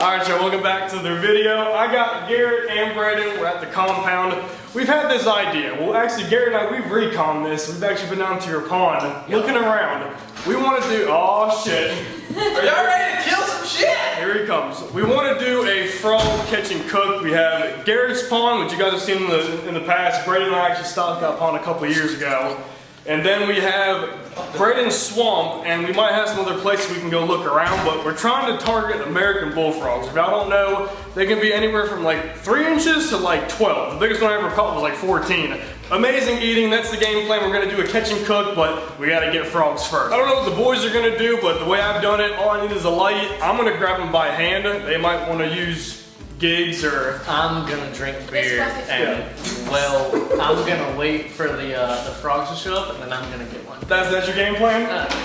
Alright, y'all, welcome back to the video. I got Garrett and Braden. We're at the compound. We've had this idea. Well, actually, Garrett and I, we've reconned this. We've actually been down to your pond, looking around. We want to do, oh shit. Are y'all ready to kill some shit? Here he comes. We want to do a frog catch and cook. We have Garrett's pond, which you guys have seen in the past. Braden and I actually stocked that pond a couple of years ago. And then we have Braden's swamp, and we might have some other places we can go look around, but we're trying to target American bullfrogs. If y'all don't know, they can be anywhere from like 3 inches to like 12. The biggest one I ever caught was like 14. Amazing eating, that's the game plan. We're gonna do a catch and cook, but we gotta get frogs first. I don't know what the boys are gonna do, but the way I've done it, all I need is a light. I'm gonna grab them by hand. They might wanna use gigs or... I'm gonna drink beer and, well, I'm gonna wait for the frogs to show up and then I'm gonna get one. That's your game plan?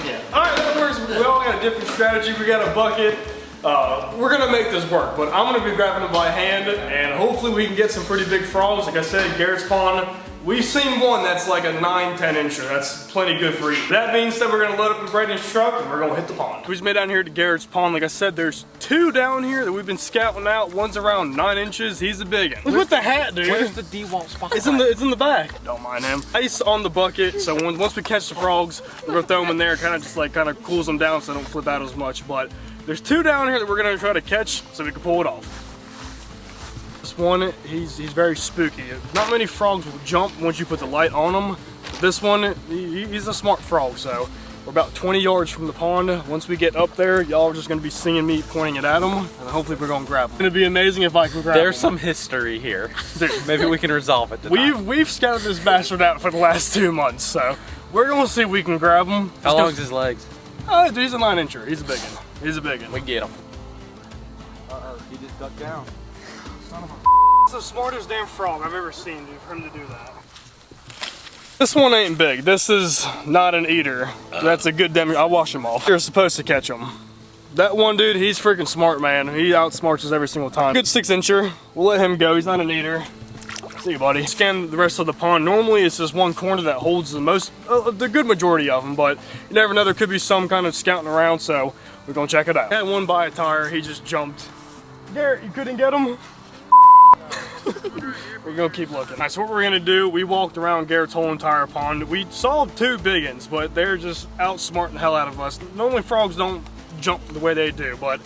Yeah. Alright, that works. We all got a different strategy. We got a bucket. We're gonna make this work, but I'm gonna be grabbing them by hand and hopefully we can get some pretty big frogs. Like I said, Garrett's pond, we've seen one that's like a 9-10 incher. That's plenty good for eating. That being said, we're gonna load up in Braden's truck and we're gonna hit the pond. We just made down here to Garrett's pond. Like I said, there's 2 down here that we've been scouting out. One's around 9 inches. He's a big one. Look with the hat, dude. Where's the D-Walt spot? It's in the back. Don't mind him. Ice on the bucket, so once we catch the frogs, we're gonna throw them in there. Kind of cools them down so they don't flip out as much. But there's 2 down here that we're gonna try to catch so we can pull it off. This one, he's very spooky. Not many frogs will jump once you put the light on them. This one, he's a smart frog, so we're about 20 yards from the pond. Once we get up there, y'all are just gonna be seeing me pointing it at him, and hopefully we're gonna grab him. It's gonna be amazing if I can grab him. There's some history here. Dude, maybe we can resolve it tonight. We've scouted this bastard out for the last 2 months, so we're gonna see if we can grab him. How long's his legs? Oh, dude, he's a 9 incher. He's a big one. He's a big one. We get him. Uh-oh, he just ducked down. Son of a It's the smartest damn frog I've ever seen, dude, for him to do that. This one ain't big. This is not an eater. That's a good damn. I'll wash them all. You're supposed to catch them. That one dude, he's freaking smart, man. He outsmarts us every single time. Good 6 incher. We'll let him go. He's not an eater. See you, buddy. Scan the rest of the pond. Normally, it's just one corner that holds the good majority of them, but you never know. There could be some kind of scouting around, so we're gonna check it out. Had one by a tire. He just jumped. Garrett, you couldn't get him? We're gonna keep looking. Alright, so what we're gonna do, we walked around Garrett's whole entire pond. We saw 2 big ones, but they're just outsmarting the hell out of us. Normally frogs don't jump the way they do, but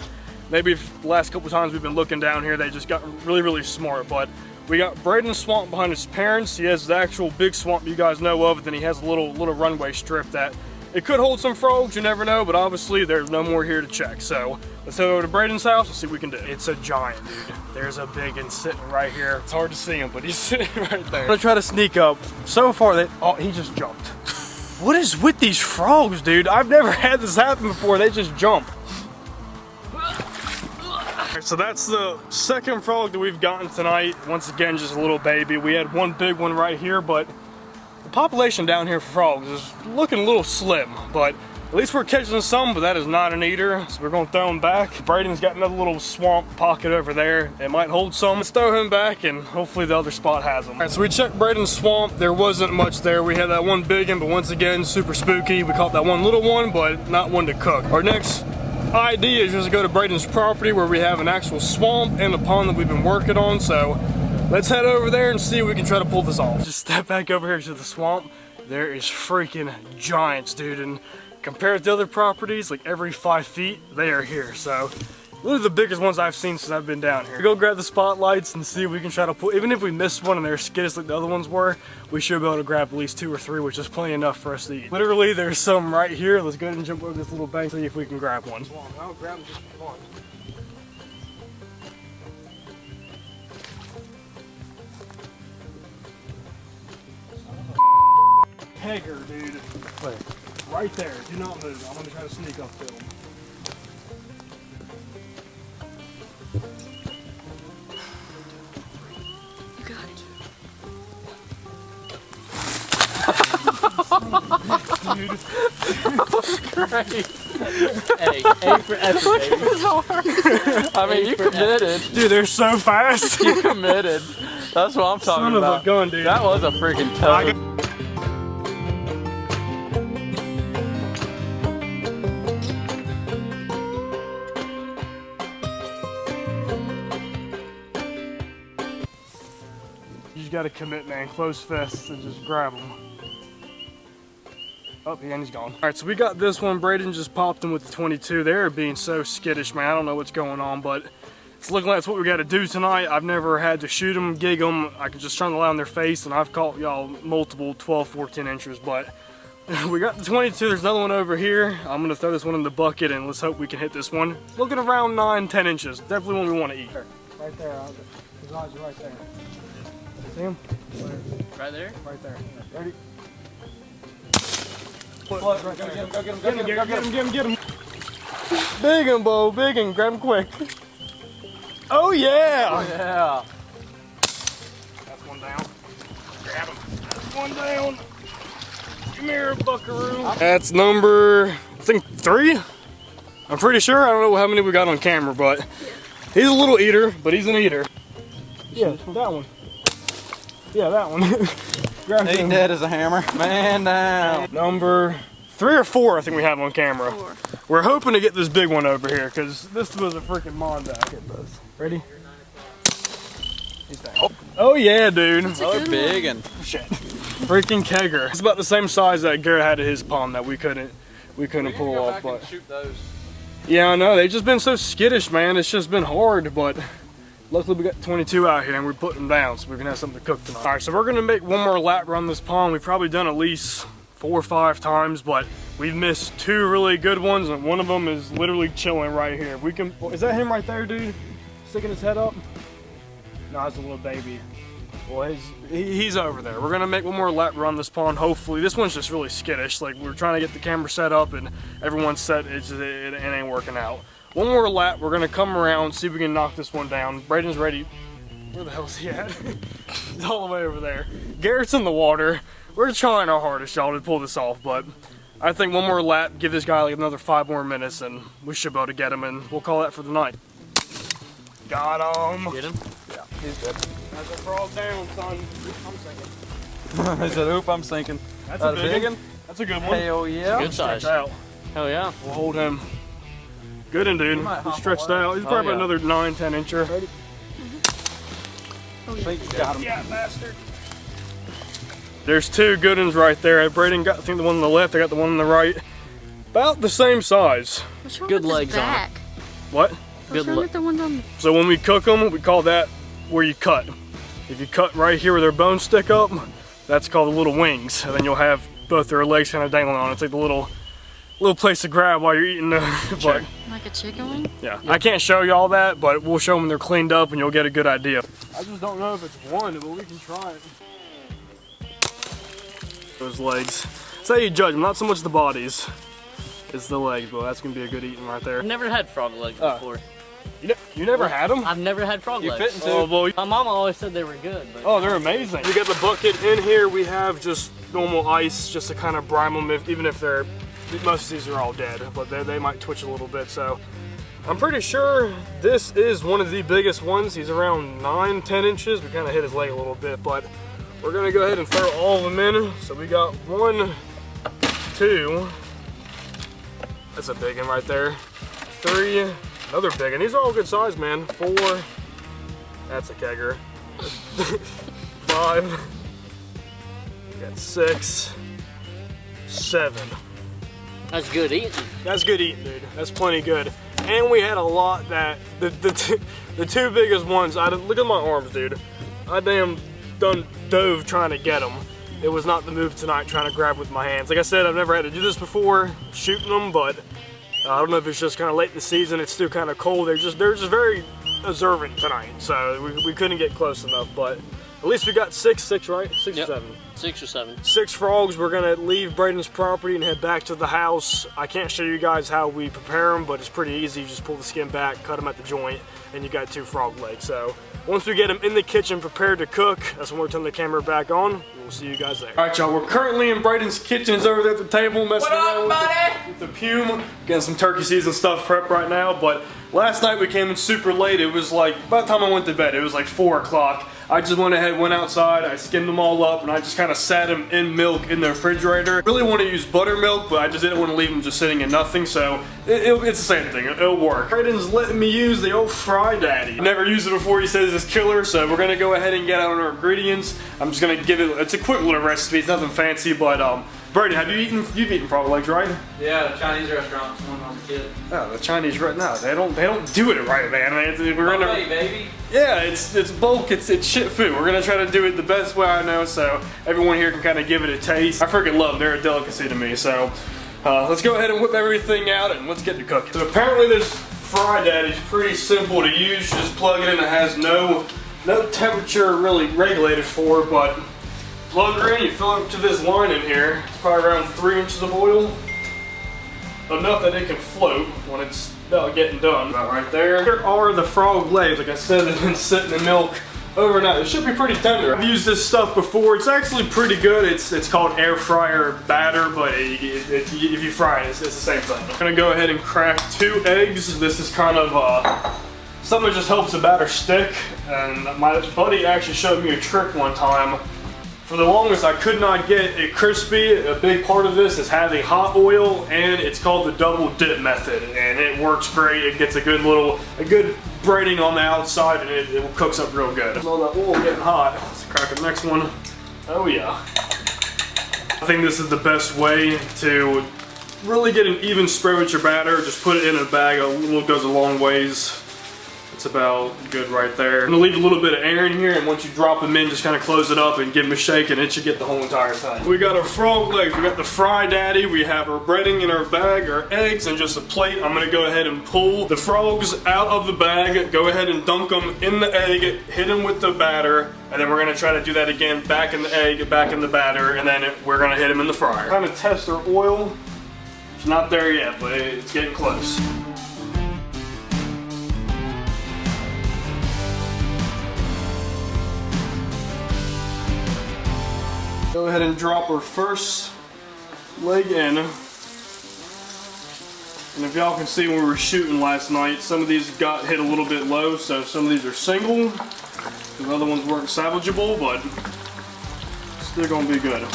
maybe the last couple times we've been looking down here, they just got really, really smart. But we got Braden's swamp behind his parents. He has the actual big swamp you guys know of, and then he has a little runway strip that it could hold some frogs, you never know, but obviously there's no more here to check. So let's head over to Braden's house and see what we can do. It's a giant, dude. There's a big one sitting right here. It's hard to see him, but he's sitting right there. I'm gonna try to sneak up. So far, he just jumped. What is with these frogs, dude? I've never had this happen before. They just jump. So that's the 2nd frog that we've gotten tonight. Once again, just a little baby. We had one big one right here, but the population down here for frogs is looking a little slim, but at least we're catching some, but that is not an eater, so we're gonna throw him back. Braden's got another little swamp pocket over there. It might hold some. Let's throw him back, and hopefully the other spot has them. All right, so we checked Braden's swamp. There wasn't much there. We had that one big one, but once again, super spooky. We caught that one little one, but not one to cook. Our next idea is just to go to Braden's property where we have an actual swamp and a pond that we've been working on, so let's head over there and see if we can try to pull this off. Just step back over here to the swamp. There is freaking giants, dude, and compared to other properties, like every 5 feet, they are here. So, those are the biggest ones I've seen since I've been down here. Go grab the spotlights and see if we can try to pull, even if we miss one and they're skittish like the other ones were, we should be able to grab at least 2 or 3, which is plenty enough for us to eat. Literally, there's some right here. Let's go ahead and jump over this little bank, see if we can grab one. I'll grab them just for fun. Pegger, dude. Wait. Right there. Do not move. I'm gonna try to sneak up to him. You got it. Dude. Great. Hey, A for effort, baby. I mean, you committed. Dude, they're so fast. You committed. That's what I'm talking Son about. of a gun, dude. That was a freaking toad. got to commit, man. Close fists and just grab him. Oh, and he's gone. All right, so we got this one. Braden just popped him with the 22. They're being so skittish, man. I don't know what's going on, but it's looking like that's what we got to do tonight. I've never had to shoot them, gig them. I can just turn the light on their face, and I've caught y'all multiple 12, 14 inches, but we got the 22. There's another one over here. I'm going to throw this one in the bucket, and let's hope we can hit this one. Looking around 9, 10 inches. Definitely one we want to eat. Right there. His eyes are right there. See him? Right there? Right there. Ready? Right there. Get him. Big one, Bo. Big one. Grab him quick. Oh, yeah. Oh, yeah. That's one down. Grab him. That's one down. Come here, buckaroo. That's number, I think, 3. I'm pretty sure. I don't know how many we got on camera, but he's a little eater, but he's an eater. Yeah, that one. Yeah, that one. Grab Ain't him. dead as a hammer. Man down. Number 3 or 4, I think we have on camera. 4. We're hoping to get this big one over here, because this was a freaking monda. Ready? He's down. Oh yeah, dude. Oh, big and Shit. Freaking kegger. It's about the same size that Garrett had at his pond that we couldn't pull off. But shoot those. yeah, I know they've just been so skittish, man. It's just been hard, but luckily we got 22 out here and we're putting them down, so we can have something to cook tonight. All right, so we're gonna make one more lap around this pond. We've probably done at least 4 or 5 times, but we've missed 2 really good ones, and one of them is literally chilling right here. We can. Is that him right there, dude? Sticking his head up? No, that's a little baby. Well, he's over there. We're gonna make one more lap around this pond. Hopefully, this one's just really skittish. Like we're trying to get the camera set up, and everyone's set. It ain't working out. One more lap. We're gonna come around, see if we can knock this one down. Braden's ready. Where the hell is he at? He's all the way over there. Garrett's in the water. We're trying our hardest, y'all, to pull this off, but I think one more lap, give this guy like another 5 more minutes, and we should be able to get him, and we'll call that for the night. Got him. Get him? Yeah, he's good. That's a frog down, son. I'm sinking. I said, oop, I'm sinking. That's a big one. That's a good one. Hell yeah. Good size. Stretch out. Hell yeah. We'll hold him. Good one, dude. might He's hop stretched away. out. He's probably yeah. about another 9, 10 incher. Ready? Oh, yeah. Think you got him. Yeah, bastard. There's 2 good ones right there. Braden got, I think, the one on the left. I got the one on the right. About the same size. What's wrong Good with his legs on it. back? What? What's Good wrong le- with the ones on? So when we cook them, we call that where you cut. If you cut right here where their bones stick up, that's called the little wings. And then you'll have both their legs kind of dangling on. It's like the little place to grab while you're eating the. But Like a chicken wing? yeah, I can't show you all that, but we'll show them when they're cleaned up, and you'll get a good idea. I just don't know if it's one, but we can try it. Those legs. That's how you judge them. Not so much the bodies. It's the legs, but that's gonna be a good eating right there. I've never had frog legs before. You never had them? I've never had frog You legs. fitting Oh, to? boy. My mama always said they were good, but Oh, they're amazing. We got the bucket in here. We have just normal ice just to kind of brine them, even if they're, most of these are all dead, but they might twitch a little bit. So I'm pretty sure this is one of the biggest ones. He's around 9, 10 inches. We kind of hit his leg a little bit, but we're gonna go ahead and throw all of them in. So we got 1, 2. That's a big one right there. 3. Another big one. These are all good size, man. 4. That's a kegger. 5. We got 6. 7. that's good eating. That's good eating, dude. That's plenty good. And we had a lot that the 2 biggest ones. Look at my arms, dude. I damn dove trying to get them. It was not the move tonight, trying to grab with my hands. Like I said, I've never had to do this before, shooting them, but I don't know if it's just kind of late in the season. It's still kind of cold. They're just very observant tonight, so we couldn't get close enough. But at least we got 6, right? 6 Yep. or 7. 6 or 7. 6 frogs. We're gonna leave Braden's property and head back to the house. I can't show you guys how we prepare them, but it's pretty easy. You just pull the skin back, cut them at the joint, and you got 2 frog legs. So once we get them in the kitchen prepared to cook, that's when we're turning the camera back on. We'll see you guys there. All right, y'all. We're currently in Braden's kitchen. He's over there at the table messing around with the Pume, getting some turkey season stuff prepped right now. But Last night we came in super late. It was like, by the time I went to bed, it was like 4 o'clock. I just went ahead, went outside, I skimmed them all up, and I just kind of sat them in milk in the refrigerator. Really want to use buttermilk, but I just didn't want to leave them just sitting in nothing, so it's the same thing. It'll work. Brayden's letting me use the old Fry Daddy. Never used it before. He says it's killer, so we're gonna go ahead and get out on our ingredients. I'm just gonna give it. It's a quick little recipe. It's nothing fancy, but Brayden, have you've eaten frog legs, right? Yeah, the Chinese restaurants when I was a kid. Oh, the Chinese right now they don't do it right, man. We're gonna, Buffet, baby. yeah, it's bulk, it's shit food. We're gonna try to do it the best way I know, so everyone here can kind of give it a taste. I freaking love them. They're a delicacy to me. So let's go ahead and whip everything out and let's get to cooking. So apparently this Fry Daddy's pretty simple to use. You just plug it in. It has no temperature really regulated for, but plug her in, you fill it up to this line in here. It's probably around 3 inches of oil. Enough that it can float when it's about getting done. About right there. Here are the frog legs. Like I said, they've been sitting in milk overnight. It should be pretty tender. I've used this stuff before. It's actually pretty good. It's called air fryer batter, but if you fry it, it's the same thing. I'm gonna go ahead and crack 2 eggs. This is kind of something that just helps the batter stick. And my buddy actually showed me a trick one time. For the longest, I could not get it crispy. A big part of this is having hot oil, and it's called the double dip method, and it works great. It gets a good braiding on the outside, and it cooks up real good. So that oil getting hot. Let's crack the next one. Oh yeah. I think this is the best way to really get an even spread with your batter. Just put it in a bag. A little goes a long ways. It's about good right there. I'm gonna leave a little bit of air in here, and once you drop them in, just kind of close it up and give them a shake, and it should get the whole entire thing. We got our frog legs, we got the Fry Daddy, we have our breading in our bag, our eggs, and just a plate. I'm gonna go ahead and pull the frogs out of the bag, go ahead and dunk them in the egg, hit them with the batter, and then we're gonna try to do that again, back in the egg, back in the batter, and then we're gonna hit them in the fryer. Trying to test our oil. It's not there yet, but it's getting close. Go ahead and drop our first leg in. And if y'all can see when we were shooting last night, some of these got hit a little bit low, so some of these are single. The other ones weren't salvageable, but still gonna be good.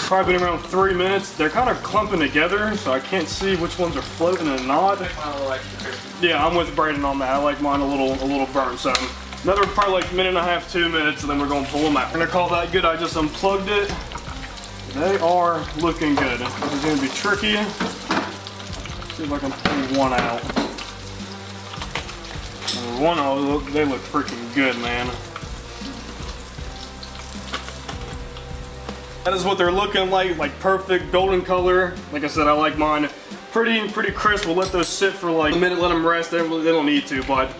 Probably been around 3 minutes. They're kind of clumping together, so I can't see which ones are floating and not. Yeah, I'm with Brayden on that. I like mine a little burnt, so. Another probably like 1.5 to 2 minutes, and then we're gonna pull them out. We're gonna call that good. I just unplugged it. They are looking good. This is gonna be tricky. See if I can pull one out. They look freaking good, man. That is what they're looking like perfect golden color. Like I said, I like mine pretty crisp. We'll let those sit for like a minute, let them rest. They don't need to, but.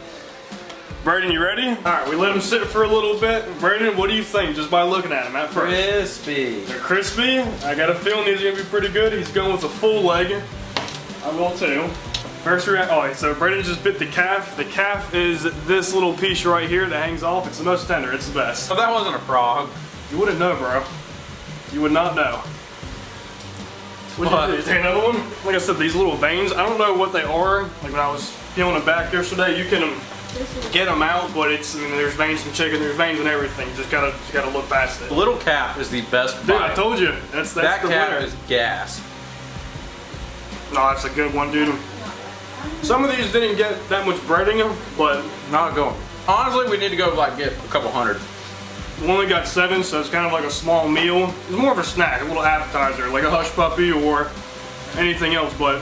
Brayden, you ready? Alright, we let them sit for a little bit. Brayden, what do you think just by looking at them at first? Crispy. They're crispy. I got a feeling these are going to be pretty good. He's going with a full leg. I will too. First reaction. Oh, so Brayden just bit the calf. The calf is this little piece right here that hangs off. It's the most tender. It's the best. So that wasn't a frog. You wouldn't know, bro. You would not know. What'd you do? Take another one? Like I said, these little veins, I don't know what they are. Like when I was peeling it back yesterday, you can get them out, but I mean, there's veins in chicken, there's veins in everything. Just gotta look past it. The little calf is the best Dude, bite. I told you. That's that the calf winner. is gas. No, that's a good one, dude. Some of these didn't get that much breading, but Not going. Honestly, we need to go like get a couple hundred. we only got 7, so it's kind of like a small meal. It's more of a snack, a little appetizer, like a hush puppy or anything else, but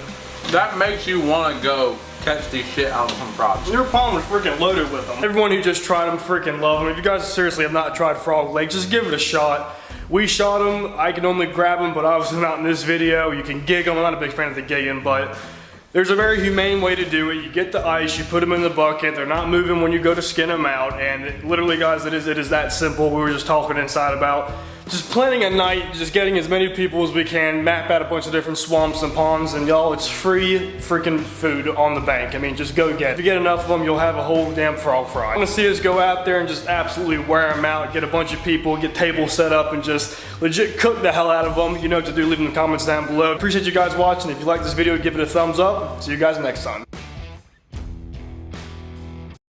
That makes you want to go catch these shit out of some frogs. your palm was freaking loaded with them. Everyone who just tried them freaking love them. If you guys seriously have not tried frog legs, just give it a shot. We shot them. I can only grab them, but obviously not in this video. You can gig them. I'm not a big fan of the gigging, but there's a very humane way to do it. You get the ice, you put them in the bucket. They're not moving when you go to skin them out. And literally, guys, it is that simple. We were just talking inside about just planning a night, just getting as many people as we can, map out a bunch of different swamps and ponds, and y'all, it's free freaking food on the bank. I mean, just go get it. If you get enough of them, you'll have a whole damn frog fry. I want to see us go out there and just absolutely wear them out, get a bunch of people, get tables set up, and just legit cook the hell out of them. You know what to do, leave in the comments down below. Appreciate you guys watching. If you like this video, give it a thumbs up. See you guys next time.